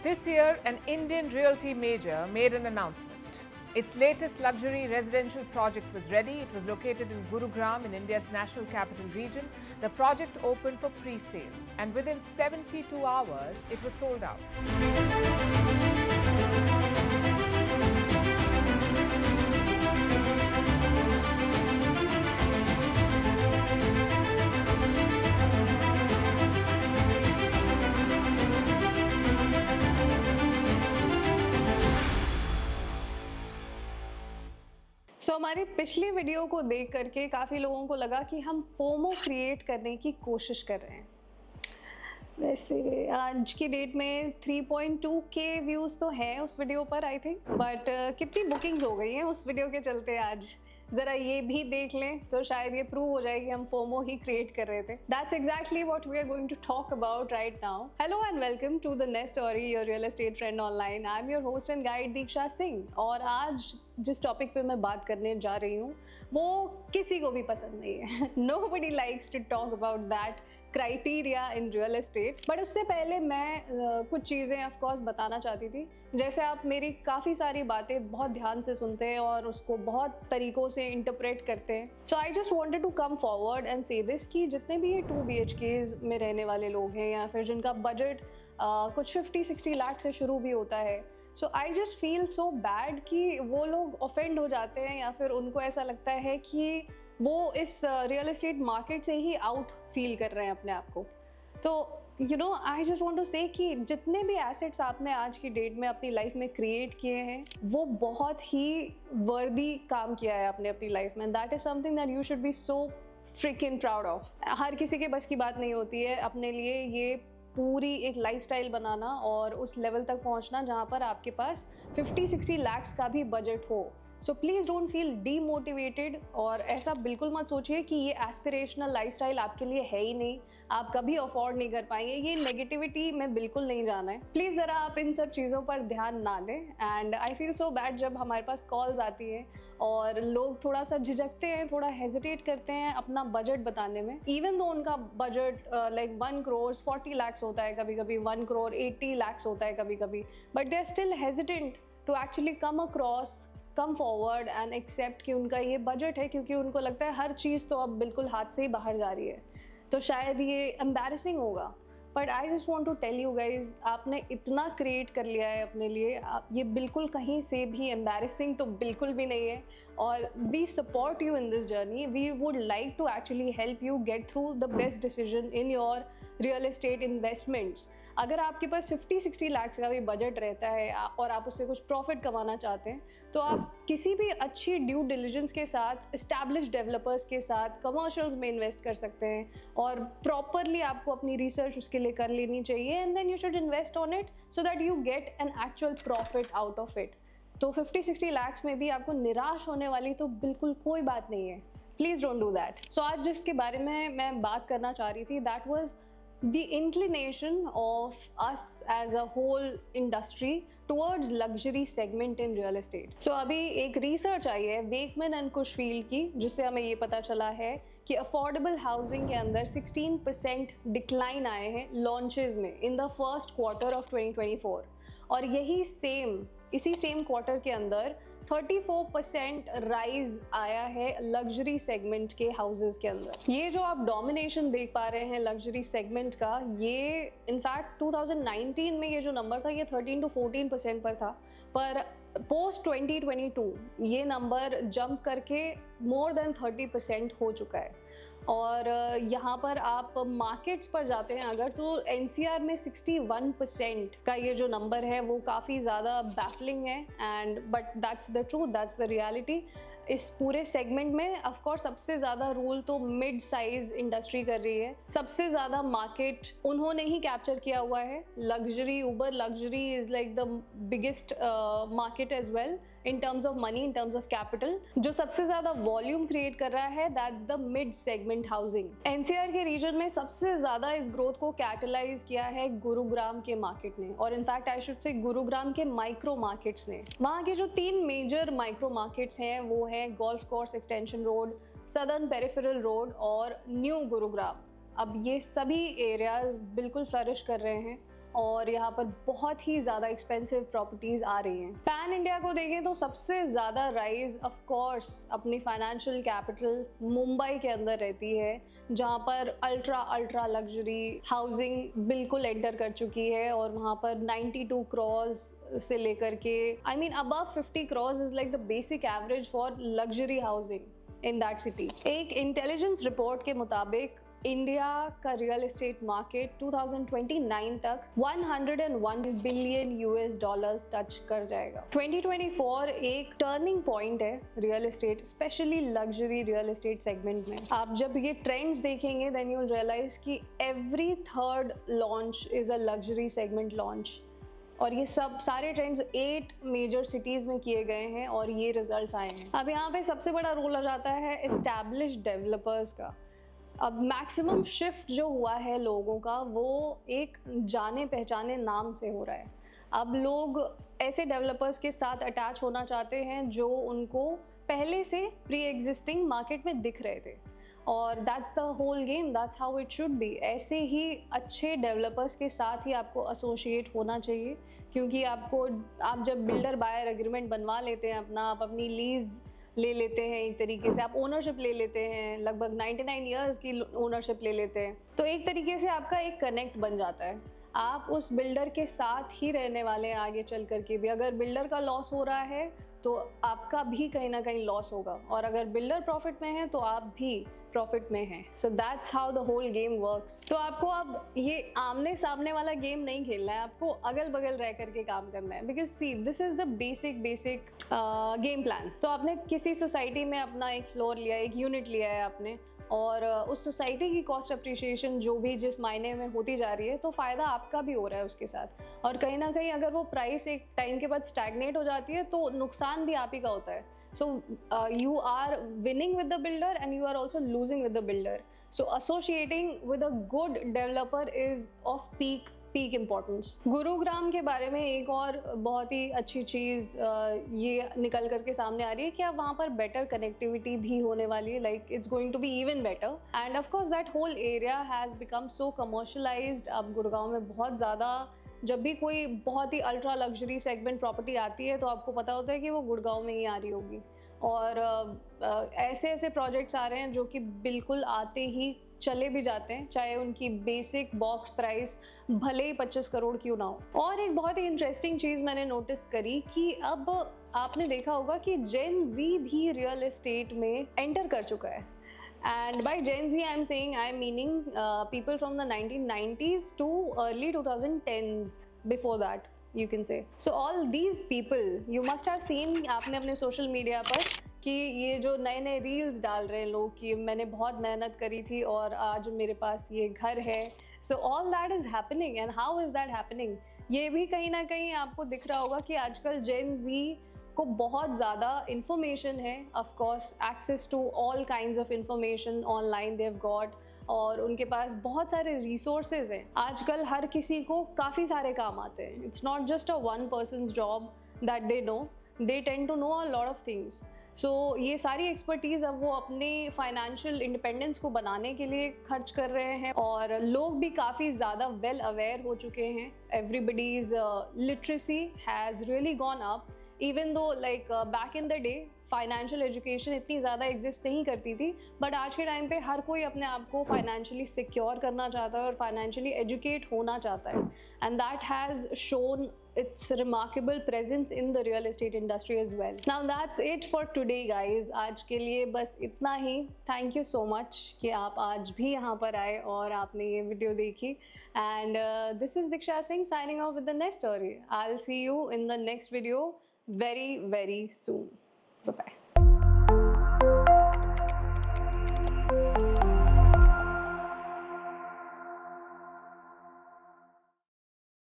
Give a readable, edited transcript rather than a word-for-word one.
This year, an Indian realty major made an announcement. Its latest luxury residential project was ready. It was located in Gurugram in India's national capital region. The project opened for pre-sale, and within 72 hours, it was sold out. हमारी पिछली video को देख करके काफ़ी लोगों को लगा कि हम फोमो क्रिएट करने की कोशिश कर रहे हैं। वैसे आज की डेट में 3.2 के व्यूज़ तो हैं उस वीडियो पर आई थिंक, बट कितनी बुकिंग्स हो गई हैं उस वीडियो के चलते आज ज़रा ये भी देख लें तो शायद ये प्रूव हो जाए कि हम फोमो ही क्रिएट कर रहे थे। That's exactly what we are going to talk about right now. Hello and welcome to the Nest Story, your real estate friend online. I'm your host and guide दीक्षा सिंह, और आज जिस टॉपिक पे मैं बात करने जा रही हूँ वो किसी को भी पसंद नहीं है। Nobody likes to talk about that criteria in real estate. But उससे पहले मैं कुछ चीज़ें ऑफ कोर्स बताना चाहती थी। जैसे आप मेरी काफ़ी सारी बातें बहुत ध्यान से सुनते हैं और उसको बहुत तरीक़ों से इंटरप्रेट करते हैं। So I just wanted to come forward and say this कि जितने भी ये 2 BHKs में रहने वाले लोग हैं या फिर जिनका बजट कुछ 50-60 लाख से शुरू भी होता है, so I just feel so bad कि वो लोग ऑफेंड हो जाते हैं या फिर उनको ऐसा लगता है कि वो इस रियल एस्टेट मार्केट से ही आउट फील कर रहे हैं अपने आप को। तो you know I just want to say कि जितने भी एसेट्स आपने आज की डेट में अपनी लाइफ में क्रिएट किए हैं वो बहुत ही वर्दी काम किया है आपने अपनी लाइफ में। That is something that you should be so freaking proud of. हर किसी के बस की बात नहीं होती है अपने लिए ये पूरी एक लाइफस्टाइल बनाना और उस लेवल तक पहुंचना जहां पर आपके पास 50-60 लाख का भी बजट हो। So please don't feel demotivated और ऐसा बिल्कुल मत सोचिए कि ये एस्पिरेशनल लाइफस्टाइल आपके लिए है ही नहीं, आप कभी अफोर्ड नहीं कर पाएंगे। ये नेगेटिविटी में बिल्कुल नहीं जाना है। प्लीज़ ज़रा आप इन सब चीज़ों पर ध्यान ना दें। And I feel so bad जब हमारे पास कॉल्स आती हैं और लोग थोड़ा सा झिझकते हैं, थोड़ा हेजिटेट करते हैं अपना बजट बताने में। इवन दो उनका बजट लाइक 1 करोड़ 40 लाख होता है, कभी कभी 1 करोड़ 80 लाख होता है कभी कभी, but they are still hesitant to actually come forward and accept कि उनका ये बजट है, क्योंकि उनको लगता है हर चीज़ तो अब बिल्कुल हाथ से ही बाहर जा रही है, तो शायद ये एम्बैरेसिंग होगा। But I just want to tell you guys, आपने इतना क्रिएट कर लिया है अपने लिए, ये बिल्कुल कहीं से भी एम्बैरेसिंग तो बिल्कुल भी नहीं है। और we support you in this journey. We would like to actually help you get through the best decision in your real estate investments. अगर आपके पास 50-60 लाख का भी बजट रहता है और आप उससे कुछ प्रॉफिट कमाना चाहते हैं, तो आप किसी भी अच्छी ड्यू डिलिजेंस के साथ, एस्टैब्लिश डेवलपर्स के साथ कमर्शियल्स में इन्वेस्ट कर सकते हैं और प्रॉपरली आपको अपनी रिसर्च उसके लिए कर लेनी चाहिए। And then you should invest on it so that you get an actual profit out of it. तो 50-60 लाख में भी आपको निराश होने वाली तो बिल्कुल कोई बात नहीं है। Please don't do that. So आज जिसके बारे में मैं बात करना चाह रही थी, that was the inclination of us as a whole industry towards luxury segment in real estate. So अभी एक रिसर्च आई है वेकमैन एंड कुशफील्ड की, जिससे हमें ये पता चला है कि अफोर्डेबल हाउसिंग के अंदर 16% डिक्लाइन आए हैं लॉन्चेस में in the first quarter of 2024, और इसी सेम क्वार्टर के अंदर 34% राइज आया है लग्जरी सेगमेंट के हाउसेस के अंदर। ये जो आप डोमिनेशन देख पा रहे हैं लग्जरी सेगमेंट का, ये इनफैक्ट 2019 में ये जो नंबर था ये 13 to 14% पर था, पर पोस्ट 2022 ये नंबर जंप करके मोर देन 30% हो चुका है। और यहाँ पर आप मार्केट्स पर जाते हैं अगर, तो एनसीआर में 61% का ये जो नंबर है वो काफ़ी ज़्यादा बैफलिंग है। And but that's the truth, that's the reality. इस पूरे सेगमेंट में ऑफ कोर्स सबसे ज़्यादा रूल तो मिड साइज इंडस्ट्री कर रही है। सबसे ज़्यादा मार्केट उन्होंने ही कैप्चर किया हुआ है। Luxury, Uber luxury is like the biggest market as well in terms of money, in terms of capital. जो सबसे ज़्यादा वॉल्यूम क्रिएट कर रहा है that's the mid segment housing. NCR के रीजन में सबसे ज़्यादा इस ग्रोथ को कैटलाइज किया है गुरुग्राम के मार्केट ने, और in fact I should say Gurugram के माइक्रो मार्केट्स ने। वहाँ के जो 3 मेजर माइक्रो मार्केट्स हैं वो है golf course extension road, southern peripheral road और न्यू गुरुग्राम। अब ये सभी एरियाज बिल्कुल फ्लरिश कर रहे हैं और यहाँ पर बहुत ही ज़्यादा एक्सपेंसिव प्रॉपर्टीज़ आ रही हैं। पैन इंडिया को देखें तो सबसे ज़्यादा राइज ऑफ कोर्स अपनी फाइनेंशियल कैपिटल मुंबई के अंदर रहती है, जहाँ पर अल्ट्रा लग्जरी हाउसिंग बिल्कुल एंटर कर चुकी है और वहाँ पर 92 क्रॉर्स से लेकर के above 50 crores is like the basic average for luxury housing in that city. एक इंटेलिजेंस रिपोर्ट के मुताबिक इंडिया का रियल एस्टेट मार्केट 2029 तक 101 बिलियन यूएस डॉलर्स टच कर जाएगा। 2024 एक टर्निंग पॉइंट है real estate, specially luxury real estate segment में। आप जब ये ट्रेंड्स देखेंगे देन यू विल रियलाइज कि every third launch is a luxury segment launch, और ये सब सारे ट्रेंड्स 8 मेजर सिटीज़ में किए गए हैं और ये रिजल्ट्स आए हैं। अब यहाँ पे सबसे बड़ा रोल आ जाता है एस्टैब्लिश्ड डेवलपर्स का। अब मैक्सिमम शिफ्ट जो हुआ है लोगों का वो एक जाने पहचाने नाम से हो रहा है। अब लोग ऐसे डेवलपर्स के साथ अटैच होना चाहते हैं जो उनको पहले से प्री एग्जिस्टिंग मार्केट में दिख रहे थे, और that's the whole game, that's how it should be. ऐसे ही अच्छे डेवलपर्स के साथ ही आपको एसोसिएट होना चाहिए, क्योंकि आप जब बिल्डर बायर एग्रीमेंट बनवा लेते हैं अपना, आप अपनी लीज ले लेते हैं, एक तरीके से आप ओनरशिप ले लेते हैं, लगभग 99 ईयर्स की ओनरशिप ले लेते हैं, तो एक तरीके से आपका एक कनेक्ट बन जाता है। आप उस बिल्डर के साथ ही रहने वाले हैं आगे चल करके भी। अगर बिल्डर का लॉस हो रहा है तो आपका भी कहीं ना कहीं लॉस होगा, और अगर बिल्डर प्रॉफिट में है तो आप भी प्रॉफिट में हैं। So that's how the whole game works. तो आपको अब ये आमने सामने वाला गेम नहीं खेलना है, आपको अगल बगल रह करके काम करना है, because see this is the basic game plan. तो आपने किसी सोसाइटी में अपना एक फ्लोर लिया, एक यूनिट लिया है आपने, और उस सोसाइटी की कॉस्ट अप्रिशिएशन जो भी जिस मायने में होती जा रही है, तो फ़ायदा आपका भी हो रहा है उसके साथ। और कहीं ना कहीं अगर वो प्राइस एक टाइम के बाद स्टैग्नेट हो जाती है तो नुकसान भी आप ही का होता है। So you are winning with the builder and you are also losing with the builder. So associating with a good developer is of peak importance. Gurugram के बारे में एक और बहुत ही अच्छी चीज़ ये निकल करके सामने आ रही है कि अब वहाँ पर बेटर कनेक्टिविटी भी होने वाली है, like it's going to be even better. And of course that whole area has become so commercialised. अब गुड़गांव में बहुत ज़्यादा, जब भी कोई बहुत ही अल्ट्रा लग्जरी सेगमेंट प्रॉपर्टी आती है तो आपको पता होता है कि वो गुड़गांव में ही आ रही होगी, और ऐसे प्रोजेक्ट्स आ रहे हैं जो कि बिल्कुल आते ही चले भी जाते हैं, चाहे उनकी बेसिक बॉक्स प्राइस भले ही 25 करोड़ क्यों ना हो। और एक बहुत ही इंटरेस्टिंग चीज़ मैंने नोटिस करी कि अब आपने देखा होगा कि जेन जी भी रियल एस्टेट में एंटर कर चुका है। And by Gen Z, I'm saying I'm meaning people from the 1990s to early 2010s. Before that, you can say. So all these people, you must have seen आपने अपने social media पर कि ये जो नए नए रील्स डाल रहे हैं लोग कि मैंने बहुत मेहनत करी थी और आज मेरे पास ये घर है। So all that is happening, and how is that happening? ये भी कहीं ना कहीं आपको दिख रहा होगा कि आजकल Gen Z को बहुत ज़्यादा इंफॉर्मेशन है, of course access to all kinds of information online they have got, और उनके पास बहुत सारे रिसोर्सेज हैं। आजकल हर किसी को काफ़ी सारे काम आते हैं। It's not just a one person's job that they know, they tend to know a lot of things. So ये सारी एक्सपर्टीज़ अब वो अपने फाइनेंशियल इंडिपेंडेंस को बनाने के लिए खर्च कर रहे हैं, और लोग भी काफ़ी ज़्यादा वेल अवेयर हो चुके हैं। Everybody's literacy has really gone up, even though like back in the day financial education इतनी ज़्यादा एग्जिस्ट नहीं करती थी, बट आज के टाइम पे हर कोई अपने आप को फाइनेंशियली सिक्योर करना चाहता है और फाइनेंशियली एजुकेट होना चाहता है, and that has shown its remarkable presence in the real estate industry as well. Now that's it for today guys. आज के लिए बस इतना ही। Thank you so much कि आप आज भी यहाँ पर आए और आपने ये वीडियो देखी, and this is Diksha Singh signing off with the next story. I'll see you in the next video very soon. Bye bye.